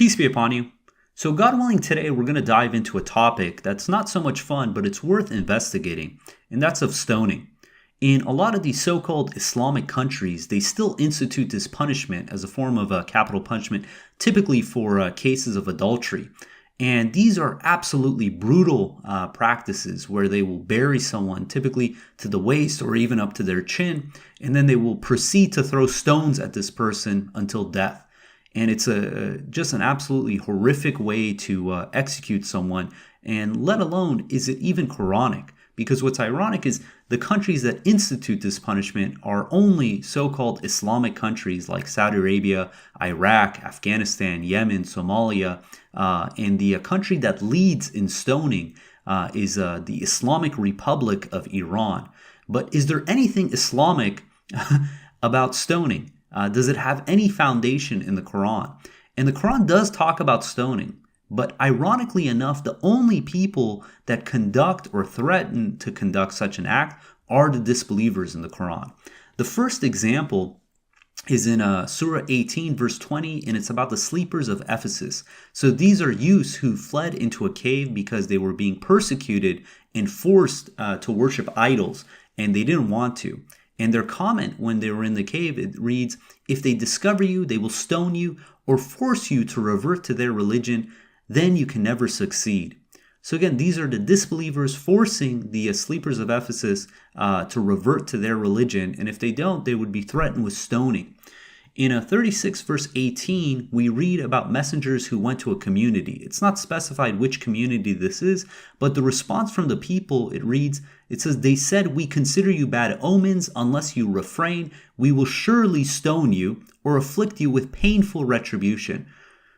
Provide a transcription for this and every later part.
Peace be upon you. So God willing, today we're going to dive into a topic that's not so much fun, but it's worth investigating, and that's of stoning. In a lot of these so-called Islamic countries, they still institute this punishment as a form of capital punishment, typically for cases of adultery. And these are absolutely brutal practices where they will bury someone typically to the waist or even up to their chin, and then they will proceed to throw stones at this person until death. And it's just an absolutely horrific way to execute someone, and let alone is it even Quranic. Because what's ironic is the countries that institute this punishment are only so-called Islamic countries like Saudi Arabia, Iraq, Afghanistan, Yemen, Somalia, and the country that leads in stoning is the Islamic Republic of Iran. But is there anything Islamic about stoning? Does it have any foundation in the Quran? And the Quran does talk about stoning, but ironically enough, the only people that conduct or threaten to conduct such an act are the disbelievers in the Quran. The first example is in Surah 18, verse 20, and it's about the sleepers of Ephesus. So these are youths who fled into a cave because they were being persecuted and forced to worship idols, and they didn't want to. And their comment when they were in the cave, it reads, "If they discover you, they will stone you or force you to revert to their religion. Then you can never succeed." So again, these are the disbelievers forcing the sleepers of Ephesus to revert to their religion. And if they don't, they would be threatened with stoning. In 36 verse 18, we read about messengers who went to a community. It's not specified which community this is, but the response from the people, it reads, it says, "They said, 'We consider you bad omens unless you refrain. We will surely stone you or afflict you with painful retribution.'"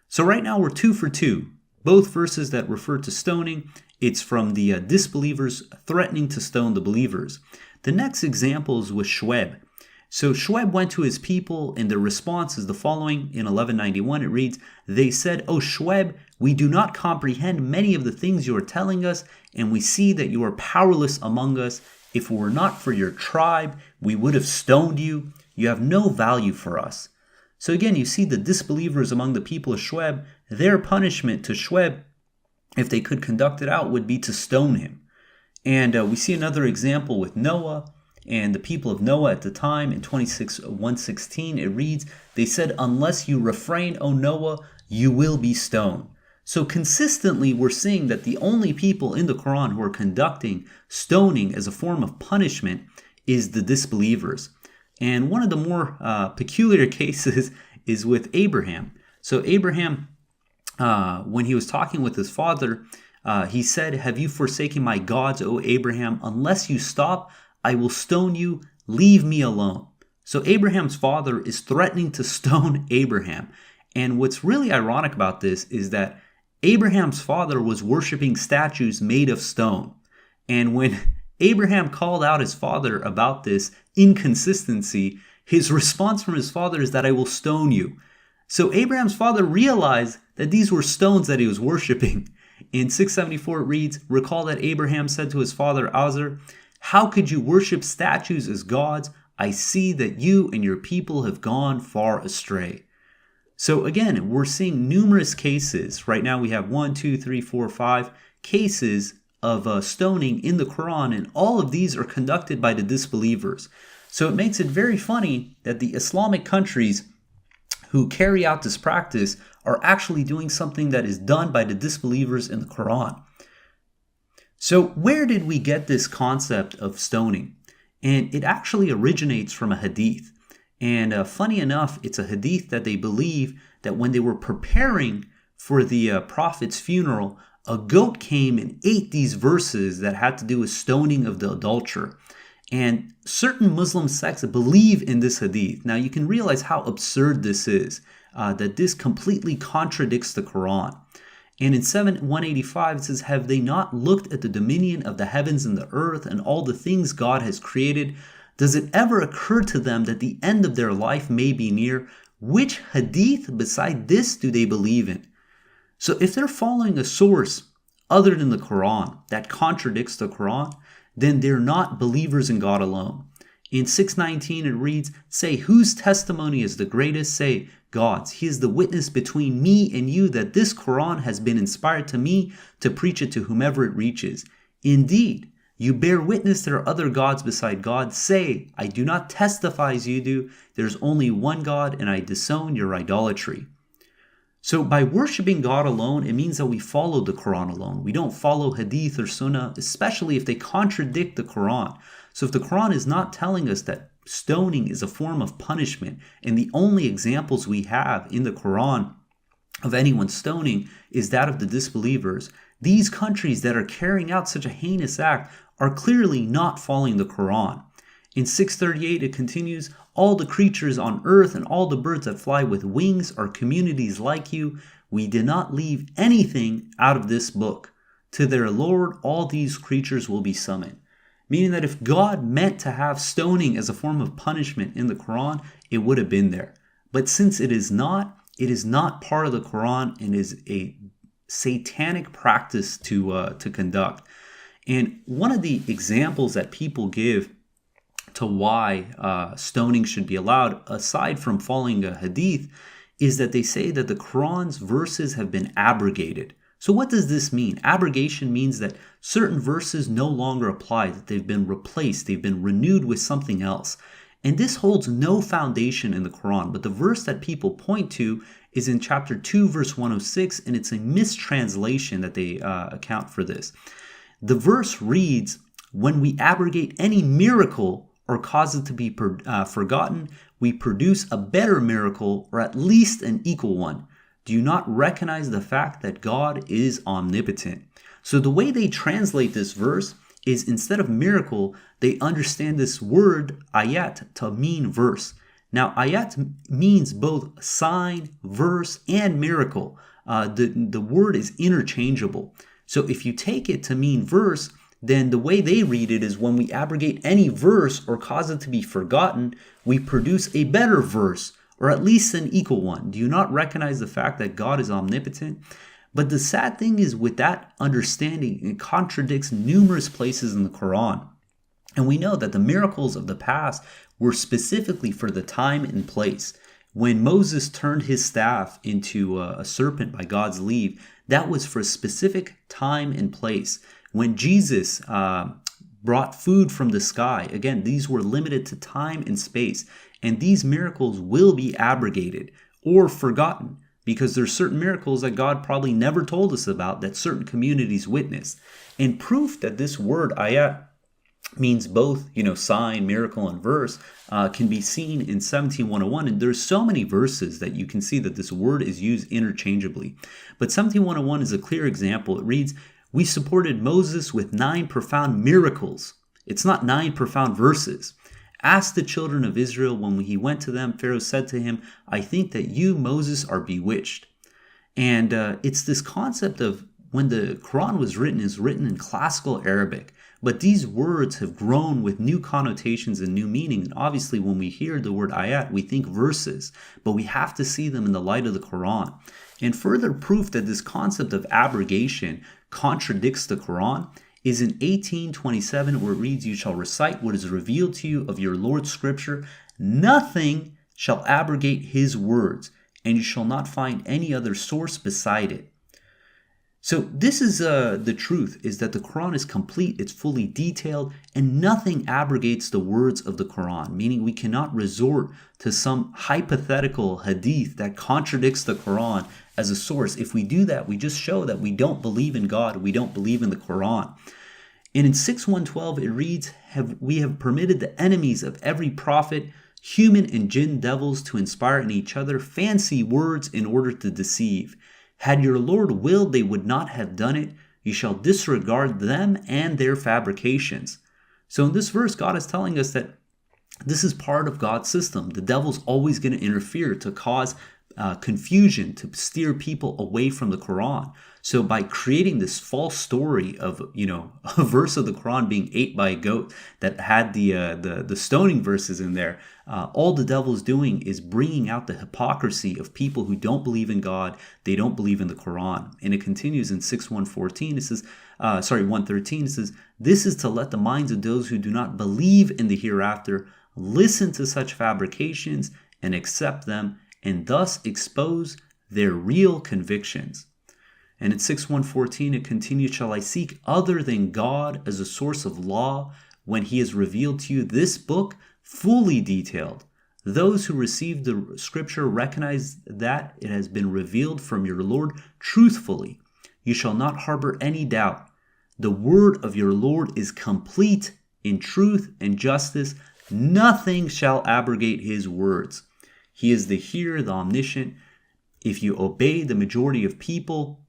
So right now we're 2 for 2. Both verses that refer to stoning, it's from the disbelievers threatening to stone the believers. The next example is with Shuaib. So Shuaib went to his people, and their response is the following. In 1191, it reads, "They said, 'O Shuaib, we do not comprehend many of the things you are telling us, and we see that you are powerless among us. If it were not for your tribe, we would have stoned you. You have no value for us.'" So again, you see the disbelievers among the people of Shuaib, their punishment to Shuaib, if they could conduct it out, would be to stone him. And we see another example with Noah and the people of Noah at the time. In 116, it reads, "They said, 'Unless you refrain, O Noah, you will be stoned.'" So consistently, we're seeing that the only people in the Quran who are conducting stoning as a form of punishment is the disbelievers. And one of the more peculiar cases is with Abraham. So Abraham, when he was talking with his father, he said, "Have you forsaken my gods, O Abraham? Unless you stop, I will stone you. Leave me alone." So Abraham's father is threatening to stone Abraham. And what's really ironic about this is that Abraham's father was worshiping statues made of stone. And when Abraham called out his father about this inconsistency, his response from his father is that "I will stone you." So Abraham's father realized that these were stones that he was worshiping. In 674 it reads, "Recall that Abraham said to his father Azar, 'How could you worship statues as gods? I see that you and your people have gone far astray.'" So again, we're seeing numerous cases. Right now we have 1, 2, 3, 4, 5 cases of stoning in the Quran, and all of these are conducted by the disbelievers. So it makes it very funny that the Islamic countries who carry out this practice are actually doing something that is done by the disbelievers in the Quran. So where did we get this concept of stoning? And it actually originates from a hadith. And funny enough, it's a hadith that they believe that when they were preparing for the Prophet's funeral, a goat came and ate these verses that had to do with stoning of the adulterer. And certain Muslim sects believe in this hadith. Now you can realize how absurd this is, that this completely contradicts the Quran. And in 185 it says, "Have they not looked at the dominion of the heavens and the earth and all the things God has created? Does it ever occur to them that the end of their life may be near? Which hadith beside this do they believe in?" So if they're following a source other than the Quran that contradicts the Quran, then they're not believers in God alone. In 6:19 it reads, "Say, whose testimony is the greatest? Say, God's. He is the witness between me and you that this Quran has been inspired to me to preach it to whomever it reaches. Indeed, you bear witness there are other gods beside God. Say, I do not testify as you do. There's only one God, and I disown your idolatry." So by worshiping God alone, it means that we follow the Quran alone. We don't follow Hadith or Sunnah, especially if they contradict the Quran. So if the Quran is not telling us that stoning is a form of punishment, and the only examples we have in the Quran of anyone stoning is that of the disbelievers, these countries that are carrying out such a heinous act are clearly not following the Quran. In 638 it continues, "All the creatures on earth and all the birds that fly with wings are communities like you. We did not leave anything out of this book. To their Lord all these creatures will be summoned." Meaning that if God meant to have stoning as a form of punishment in the Quran, it would have been there. But since it is not part of the Quran and is a satanic practice to conduct. And one of the examples that people give to why stoning should be allowed, aside from following a hadith, is that they say that the Quran's verses have been abrogated. So what does this mean? Abrogation means that certain verses no longer apply, that they've been replaced, they've been renewed with something else. And this holds no foundation in the Quran, but the verse that people point to is in chapter 2, verse 106, and it's a mistranslation that they account for this. The verse reads, "When we abrogate any miracle or cause it to be forgotten, we produce a better miracle or at least an equal one. Do you not recognize the fact that God is omnipotent?" So the way they translate this verse is instead of miracle, they understand this word ayat to mean verse. Now ayat means both sign, verse, and miracle. The word is interchangeable. So if you take it to mean verse, then the way they read it is when we abrogate any verse or cause it to be forgotten, we produce a better verse or at least an equal one. Do you not recognize the fact that God is omnipotent? But the sad thing is with that understanding, it contradicts numerous places in the Quran. And we know that the miracles of the past were specifically for the time and place. When Moses turned his staff into a serpent by God's leave, that was for a specific time and place. When Jesus brought food from the sky, again, these were limited to time and space. And these miracles will be abrogated or forgotten because there's certain miracles that God probably never told us about that certain communities witnessed. And proof that this word ayat means both, sign, miracle, and verse can be seen in 17:101. And there's so many verses that you can see that this word is used interchangeably. But 17:101 is a clear example. It reads, "We supported Moses with 9 profound miracles." It's not 9 profound verses. "Ask the children of Israel when he went to them, Pharaoh said to him, I think that you, Moses, are bewitched." And it's this concept of when the Quran was written, is written in classical Arabic. But these words have grown with new connotations and new meaning. And obviously when we hear the word ayat, we think verses, but we have to see them in the light of the Quran. And further proof that this concept of abrogation contradicts the Quran is in 18:27, where it reads, "You shall recite what is revealed to you of your Lord's scripture. Nothing shall abrogate his words, and you shall not find any other source beside it." So this is the truth, is that the Quran is complete, it's fully detailed, and nothing abrogates the words of the Quran, meaning we cannot resort to some hypothetical hadith that contradicts the Quran as a source. If we do that, we just show that we don't believe in God, we don't believe in the Quran. And in 6:112 it reads, "We have permitted the enemies of every prophet, human and jinn devils, to inspire in each other fancy words in order to deceive. Had your Lord willed, they would not have done it. You shall disregard them and their fabrications." So in this verse, God is telling us that this is part of God's system. The devil's always going to interfere to cause confusion, to steer people away from the Quran. So by creating this false story of, a verse of the Quran being ate by a goat that had the stoning verses in there, all the devil's doing is bringing out the hypocrisy of people who don't believe in God. They don't believe in the Quran. And it continues in 6:114. It says, 113. It says, "This is to let the minds of those who do not believe in the hereafter listen to such fabrications and accept them, and thus expose their real convictions. And in 6:114 it continues, shall I seek other than God as a source of law when he has revealed to you this book fully detailed? Those who receive the scripture recognize that it has been revealed from your Lord truthfully. You shall not harbor any doubt. The word of your Lord is complete in truth and justice. Nothing shall abrogate his words. He is the hearer, the omniscient. If you obey the majority of people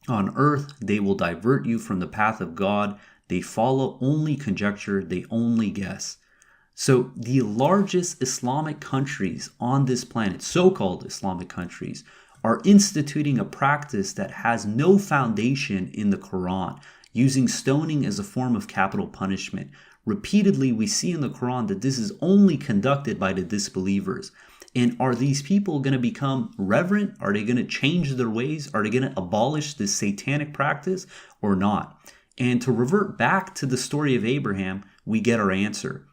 on earth, they will divert you from the path of God. They follow only conjecture. They only guess. So the largest Islamic countries on this planet, so-called Islamic countries, are instituting a practice that has no foundation in the Quran, using stoning as a form of capital punishment. Repeatedly, we see in the Quran that this is only conducted by the disbelievers. And are these people going to become reverent? Are they going to change their ways? Are they going to abolish this satanic practice or not? And to revert back to the story of Abraham, we get our answer.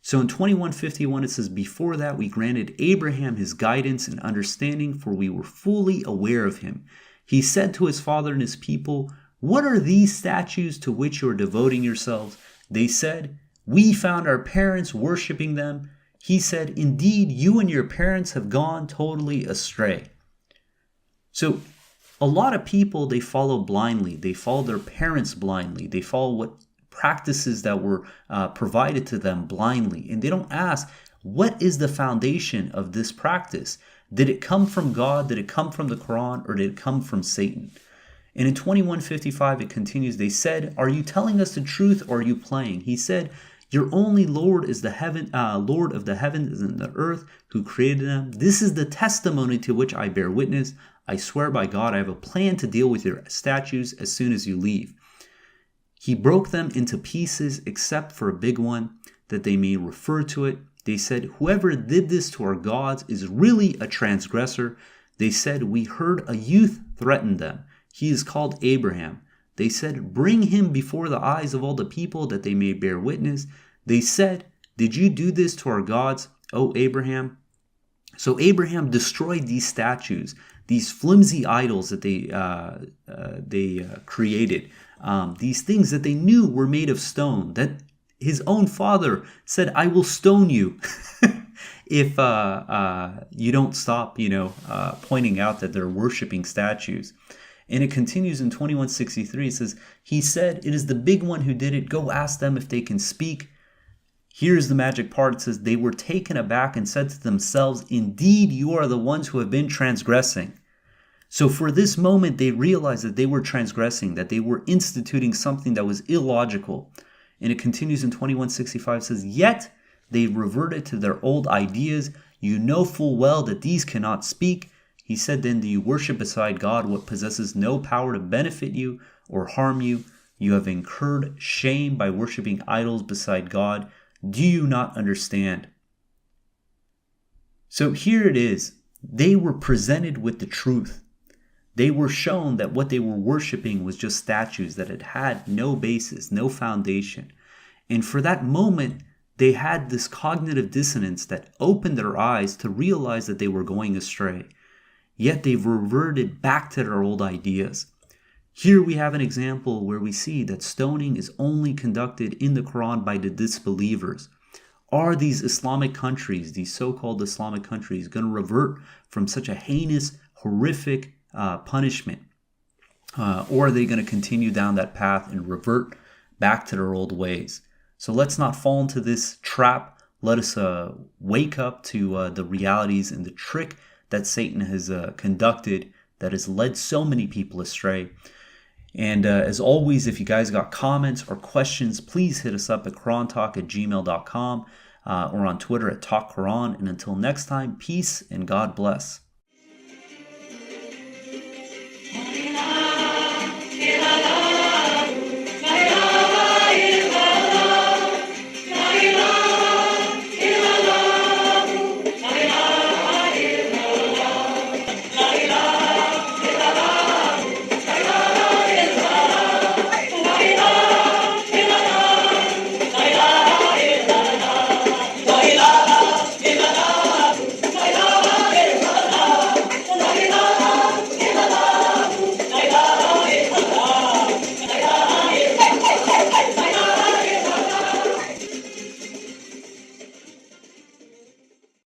So in 21:51 it says, before that we granted Abraham his guidance and understanding, for we were fully aware of him. He said to his father and his people, what are these statues to which you are devoting yourselves? They said, we found our parents worshiping them. He said, indeed, you and your parents have gone totally astray. So a lot of people, they follow blindly. They follow their parents blindly. They follow what practices that were provided to them blindly. And they don't ask, what is the foundation of this practice? Did it come from God? Did it come from the Quran? Or did it come from Satan? And in 21:55 it continues, they said, are you telling us the truth or are you playing? He said, your only Lord is the Lord of the heavens and the earth, who created them. This is the testimony to which I bear witness. I swear by God, I have a plan to deal with your statues as soon as you leave. He broke them into pieces except for a big one, that they may refer to it. They said, whoever did this to our gods is really a transgressor. They said, we heard a youth threaten them. He is called Abraham. They said, bring him before the eyes of all the people that they may bear witness. They said, did you do this to our gods, O Abraham? So Abraham destroyed these statues, these flimsy idols that they created, these things that they knew were made of stone, that his own father said, I will stone you if you don't stop, pointing out that they're worshiping statues. And it continues in 21:63. It says, he said, it is the big one who did it. Go ask them if they can speak. Here's the magic part. It says, they were taken aback and said to themselves, indeed, you are the ones who have been transgressing. So for this moment, they realized that they were transgressing, that they were instituting something that was illogical. And it continues in 21:65. It says, yet they reverted to their old ideas. You know full well that these cannot speak. He said, then do you worship beside God what possesses no power to benefit you or harm you? You have incurred shame by worshiping idols beside God. Do you not understand? So here it is. They were presented with the truth. They were shown that what they were worshiping was just statues that had no basis, no foundation. And for that moment, they had this cognitive dissonance that opened their eyes to realize that they were going astray. Yet they've reverted back to their old ideas. Here we have an example where we see that stoning is only conducted in the Quran by the disbelievers. Are these Islamic countries, these so-called Islamic countries, going to revert from such a heinous, horrific punishment? Or are they going to continue down that path and revert back to their old ways? So let's not fall into this trap. Let us wake up to the realities and the trick that Satan has conducted that has led so many people astray. And as always, if you guys got comments or questions, please hit us up at QuranTalk@gmail.com or on Twitter at TalkQuran. And until next time, peace and God bless.